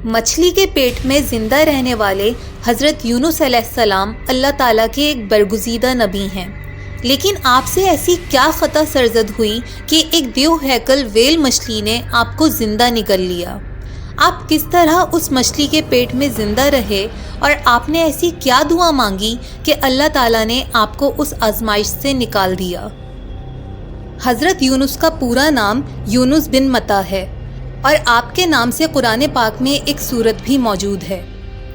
مچھلی کے پیٹ میں زندہ رہنے والے حضرت یونس علیہ السلام اللہ تعالیٰ کے ایک برگزیدہ نبی ہیں، لیکن آپ سے ایسی کیا خطا سرزد ہوئی کہ ایک دیو ہیکل ویل مچھلی نے آپ کو زندہ نگل لیا؟ آپ کس طرح اس مچھلی کے پیٹ میں زندہ رہے اور آپ نے ایسی کیا دعا مانگی کہ اللہ تعالیٰ نے آپ کو اس آزمائش سے نکال دیا؟ حضرت یونس کا پورا نام یونس بن متی ہے اور آپ کے نام سے قرآن پاک میں ایک سورت بھی موجود ہے۔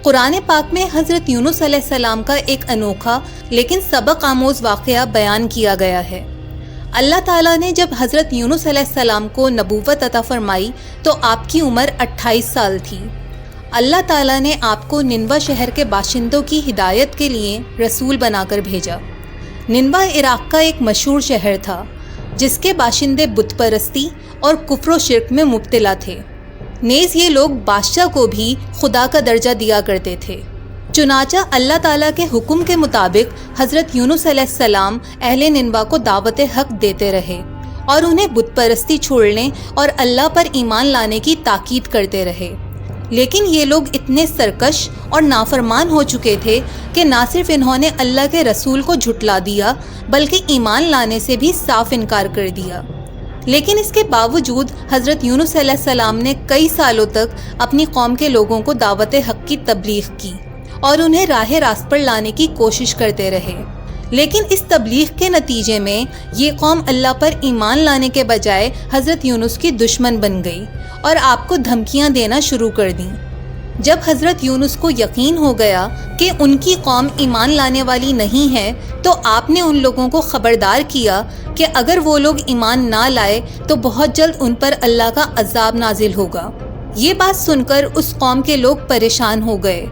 قرآن پاک میں حضرت یونس علیہ السلام کا ایک انوکھا لیکن سبق آموز واقعہ بیان کیا گیا ہے۔ اللہ تعالیٰ نے جب حضرت یونس علیہ السلام کو نبوت عطا فرمائی تو آپ کی عمر 28 سال تھی۔ اللہ تعالیٰ نے آپ کو ننوہ شہر کے باشندوں کی ہدایت کے لیے رسول بنا کر بھیجا۔ ننوہ عراق کا ایک مشہور شہر تھا جس کے باشندے بت پرستی اور کفر و شرک میں مبتلا تھے، نیز یہ لوگ بادشاہ کو بھی خدا کا درجہ دیا کرتے تھے۔ چنانچہ اللہ تعالیٰ کے حکم کے مطابق حضرت یونس علیہ السلام اہل ننوہ کو دعوت حق دیتے رہے اور انہیں بت پرستی چھوڑنے اور اللہ پر ایمان لانے کی تاکید کرتے رہے، لیکن یہ لوگ اتنے سرکش اور نافرمان ہو چکے تھے کہ نہ صرف انہوں نے اللہ کے رسول کو جھٹلا دیا بلکہ ایمان لانے سے بھی صاف انکار کر دیا۔ لیکن اس کے باوجود حضرت یونس علیہ السلام نے کئی سالوں تک اپنی قوم کے لوگوں کو دعوت حق کی تبلیغ کی اور انہیں راہ راست پر لانے کی کوشش کرتے رہے، لیکن اس تبلیغ کے نتیجے میں یہ قوم اللہ پر ایمان لانے کے بجائے حضرت یونس کی دشمن بن گئی اور آپ کو دھمکیاں دینا شروع کر دیں۔ جب حضرت یونس کو یقین ہو گیا کہ ان کی قوم ایمان لانے والی نہیں ہے تو آپ نے ان لوگوں کو خبردار کیا کہ اگر وہ لوگ ایمان نہ لائے تو بہت جلد ان پر اللہ کا عذاب نازل ہوگا۔ یہ بات سن کر اس قوم کے لوگ پریشان ہو گئے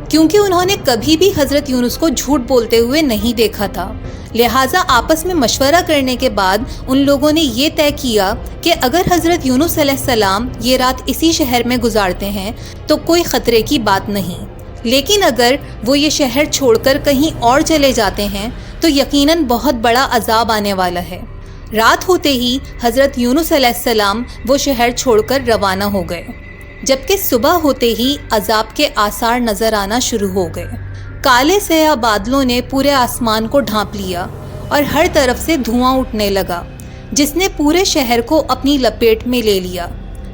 کیونکہ انہوں نے کبھی بھی حضرت یونس کو جھوٹ بولتے ہوئے نہیں دیکھا تھا، لہٰذا آپس میں مشورہ کرنے کے بعد ان لوگوں نے یہ طے کیا کہ اگر حضرت یونس علیہ السلام یہ رات اسی شہر میں گزارتے ہیں تو کوئی خطرے کی بات نہیں، لیکن اگر وہ یہ شہر چھوڑ کر کہیں اور چلے جاتے ہیں تو یقیناً بہت بڑا عذاب آنے والا ہے۔ رات ہوتے ہی حضرت یونس علیہ السلام وہ شہر چھوڑ کر روانہ ہو گئے، جبکہ صبح ہوتے ہی عذاب کے آثار نظر آنا شروع ہو گئے۔ کالے سیاہ بادلوں نے پورے آسمان کو ڈھانپ لیا اور ہر طرف سے دھواں اٹھنے لگا جس نے پورے شہر کو اپنی لپیٹ میں لے لیا۔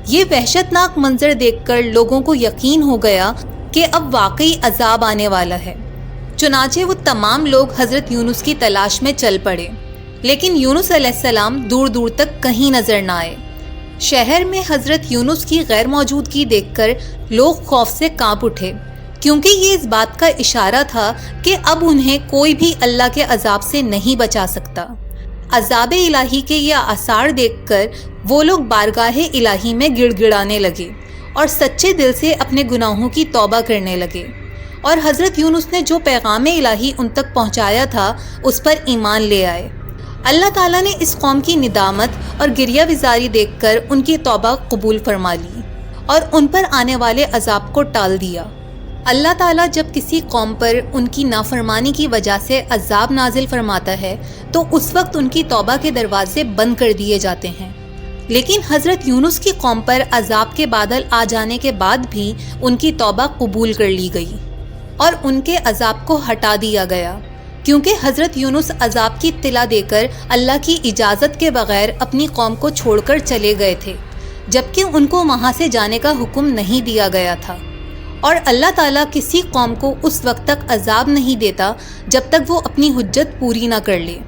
یہ وحشت ناک منظر دیکھ کر لوگوں کو یقین ہو گیا کہ اب واقعی عذاب آنے والا ہے، چنانچہ وہ تمام لوگ حضرت یونس کی تلاش میں چل پڑے، لیکن یونس علیہ السلام دور دور تک کہیں نظر نہ آئے۔ شہر میں حضرت یونس کی غیر موجودگی دیکھ کر لوگ خوف سے کانپ اٹھے، کیونکہ یہ اس بات کا اشارہ تھا کہ اب انہیں کوئی بھی اللہ کے عذاب سے نہیں بچا سکتا۔ عذاب الہی کے یہ آثار دیکھ کر وہ لوگ بارگاہ الہی میں گڑ گڑانے لگے اور سچے دل سے اپنے گناہوں کی توبہ کرنے لگے، اور حضرت یونس نے جو پیغام الہی ان تک پہنچایا تھا اس پر ایمان لے آئے۔ اللہ تعالیٰ نے اس قوم کی ندامت اور گریہ وزاری دیکھ کر ان کی توبہ قبول فرما لی اور ان پر آنے والے عذاب کو ٹال دیا۔ اللہ تعالیٰ جب کسی قوم پر ان کی نافرمانی کی وجہ سے عذاب نازل فرماتا ہے تو اس وقت ان کی توبہ کے دروازے بند کر دیے جاتے ہیں، لیکن حضرت یونس کی قوم پر عذاب کے بادل آ جانے کے بعد بھی ان کی توبہ قبول کر لی گئی اور ان کے عذاب کو ہٹا دیا گیا، کیونکہ حضرت یونس عذاب کی اطلاع دے کر اللہ کی اجازت کے بغیر اپنی قوم کو چھوڑ کر چلے گئے تھے، جبکہ ان کو وہاں سے جانے کا حکم نہیں دیا گیا تھا، اور اللہ تعالیٰ کسی قوم کو اس وقت تک عذاب نہیں دیتا جب تک وہ اپنی حجت پوری نہ کر لے۔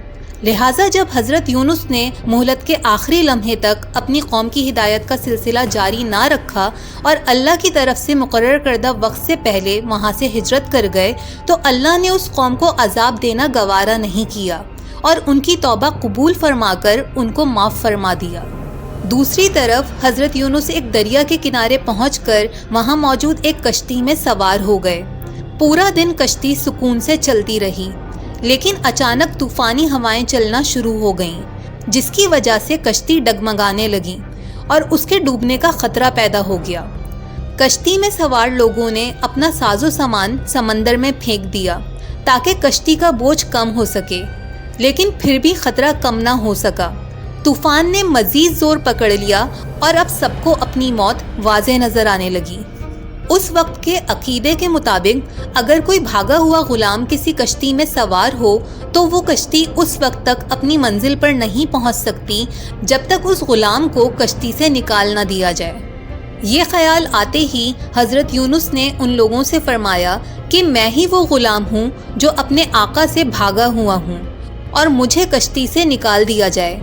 لہٰذا جب حضرت یونس نے مہلت کے آخری لمحے تک اپنی قوم کی ہدایت کا سلسلہ جاری نہ رکھا اور اللہ کی طرف سے مقرر کردہ وقت سے پہلے وہاں سے ہجرت کر گئے تو اللہ نے اس قوم کو عذاب دینا گوارا نہیں کیا اور ان کی توبہ قبول فرما کر ان کو معاف فرما دیا۔ دوسری طرف حضرت یونس ایک دریا کے کنارے پہنچ کر وہاں موجود ایک کشتی میں سوار ہو گئے۔ پورا دن کشتی سکون سے چلتی رہی، لیکن اچانک طوفانی ہوائیں چلنا شروع ہو گئیں جس کی وجہ سے کشتی ڈگمگانے لگی اور اس کے ڈوبنے کا خطرہ پیدا ہو گیا۔ کشتی میں سوار لوگوں نے اپنا ساز و سامان سمندر میں پھینک دیا تاکہ کشتی کا بوجھ کم ہو سکے، لیکن پھر بھی خطرہ کم نہ ہو سکا۔ طوفان نے مزید زور پکڑ لیا اور اب سب کو اپنی موت واضح نظر آنے لگی۔ اس وقت کے عقیدے کے مطابق اگر کوئی بھاگا ہوا غلام کسی کشتی میں سوار ہو تو وہ کشتی اس وقت تک اپنی منزل پر نہیں پہنچ سکتی جب تک اس غلام کو کشتی سے نکال نہ دیا جائے۔ یہ خیال آتے ہی حضرت یونس نے ان لوگوں سے فرمایا کہ میں ہی وہ غلام ہوں جو اپنے آقا سے بھاگا ہوا ہوں اور مجھے کشتی سے نکال دیا جائے۔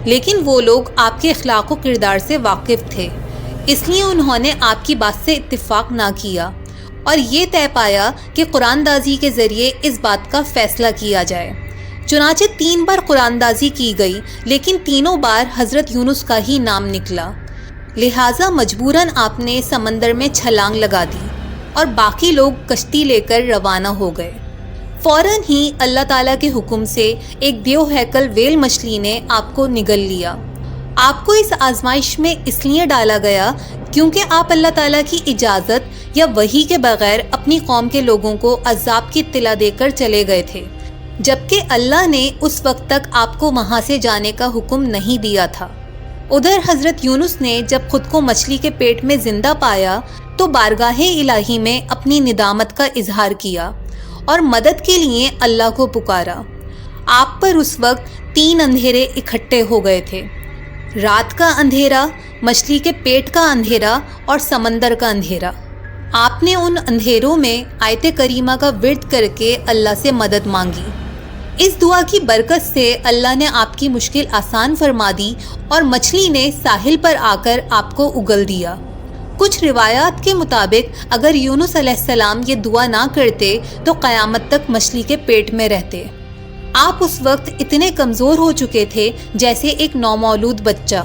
لیکن وہ لوگ آپ کے اخلاق و کردار سے واقف تھے، اس لیے انہوں نے آپ کی بات سے اتفاق نہ کیا اور یہ طے پایا کہ قرآن دازی کے ذریعے اس بات کا فیصلہ کیا جائے۔ چنانچہ 3 بار قرآن دازی کی گئی، لیکن تینوں بار حضرت یونس کا ہی نام نکلا، لہٰذا مجبوراً آپ نے سمندر میں چھلانگ لگا دی اور باقی لوگ کشتی لے کر روانہ ہو گئے۔ فوراً ہی اللہ تعالیٰ کے حکم سے ایک دیو ہیکل ویل مچھلی نے آپ کو نگل لیا۔ آپ کو اس آزمائش میں اس لیے ڈالا گیا کیونکہ آپ اللہ تعالیٰ کی اجازت یا وحی کے بغیر اپنی قوم کے لوگوں کو عذاب کی اطلاع دے کر چلے گئے تھے، جبکہ اللہ نے اس وقت تک آپ کو وہاں سے جانے کا حکم نہیں دیا تھا۔ ادھر حضرت یونس نے جب خود کو مچھلی کے پیٹ میں زندہ پایا تو بارگاہ الہی میں اپنی ندامت کا اظہار کیا اور مدد کے لیے اللہ کو پکارا۔ آپ پر اس وقت 3 اندھیرے اکٹھے ہو گئے تھے، رات کا اندھیرا، مچھلی کے پیٹ کا اندھیرا اور سمندر کا اندھیرا۔ آپ نے ان اندھیروں میں آیت کریمہ کا ورد کر کے اللہ سے مدد مانگی۔ اس دعا کی برکت سے اللہ نے آپ کی مشکل آسان فرما دی اور مچھلی نے ساحل پر آ کر آپ کو اگل دیا۔ کچھ روایات کے مطابق اگر یونس علیہ السلام یہ دعا نہ کرتے تو قیامت تک مچھلی کے پیٹ میں رہتے۔ آپ اس وقت اتنے کمزور ہو چکے تھے جیسے ایک نومولود بچہ۔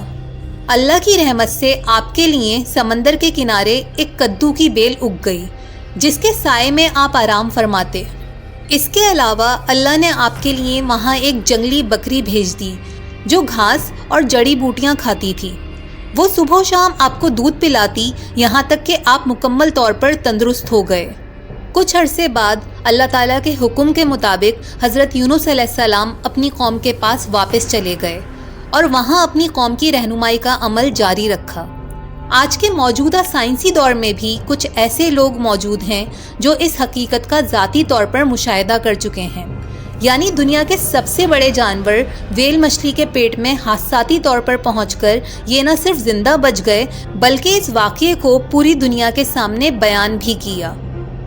اللہ کی رحمت سے آپ کے لیے سمندر کے کنارے ایک کدو کی بیل اگ گئی جس کے سائے میں آپ آرام فرماتے۔ اس کے علاوہ اللہ نے آپ کے لیے وہاں ایک جنگلی بکری بھیج دی جو گھاس اور جڑی بوٹیاں کھاتی تھی۔ وہ صبح و شام آپ کو دودھ پلاتی یہاں تک کہ آپ مکمل طور پر تندرست ہو گئے۔ کچھ عرصے بعد اللہ تعالیٰ کے حکم کے مطابق حضرت یونس علیہ السلام اپنی قوم کے پاس واپس چلے گئے اور وہاں اپنی قوم کی رہنمائی کا عمل جاری رکھا۔ آج کے موجودہ سائنسی دور میں بھی کچھ ایسے لوگ موجود ہیں جو اس حقیقت کا ذاتی طور پر مشاہدہ کر چکے ہیں، یعنی دنیا کے سب سے بڑے جانور ویل مچھلی کے پیٹ میں حادثاتی طور پر پہنچ کر یہ نہ صرف زندہ بچ گئے بلکہ اس واقعے کو پوری دنیا کے سامنے بیان بھی کیا۔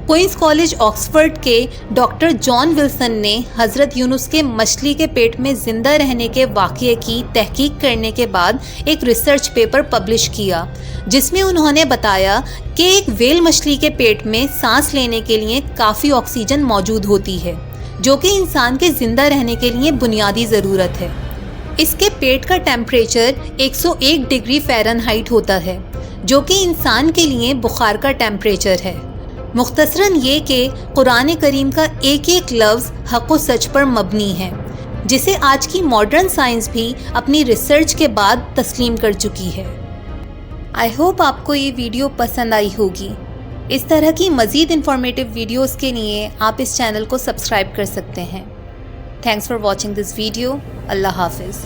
کوئنز کالج آکسفورڈ کے ڈاکٹر جان ولسن نے حضرت یونس کے مچھلی کے پیٹ میں زندہ رہنے کے واقعے کی تحقیق کرنے کے بعد ایک ریسرچ پیپر پبلش کیا جس میں انہوں نے بتایا کہ ایک ویل مچھلی کے پیٹ میں سانس لینے کے لیے کافی آکسیجن موجود ہوتی ہے جو کہ انسان کے زندہ رہنے کے لیے بنیادی ضرورت ہے۔ اس کے پیٹ کا ٹیمپریچر 101 ڈگری فahrenheit ہوتا ہے جو کہ انسان کے لیے بخار کا ٹیمپریچر ہے۔ مختصراً یہ کہ قرآن کریم کا ایک ایک لفظ حق و سچ پر مبنی ہے جسے آج کی ماڈرن سائنس بھی اپنی ریسرچ کے بعد تسلیم کر چکی ہے۔ آئی ہوپ آپ کو یہ ویڈیو پسند آئی ہوگی۔ اس طرح کی مزید انفارمیٹیو ویڈیوز کے لیے آپ اس چینل کو سبسکرائب کر سکتے ہیں۔ Thanks for watching this video. اللہ حافظ۔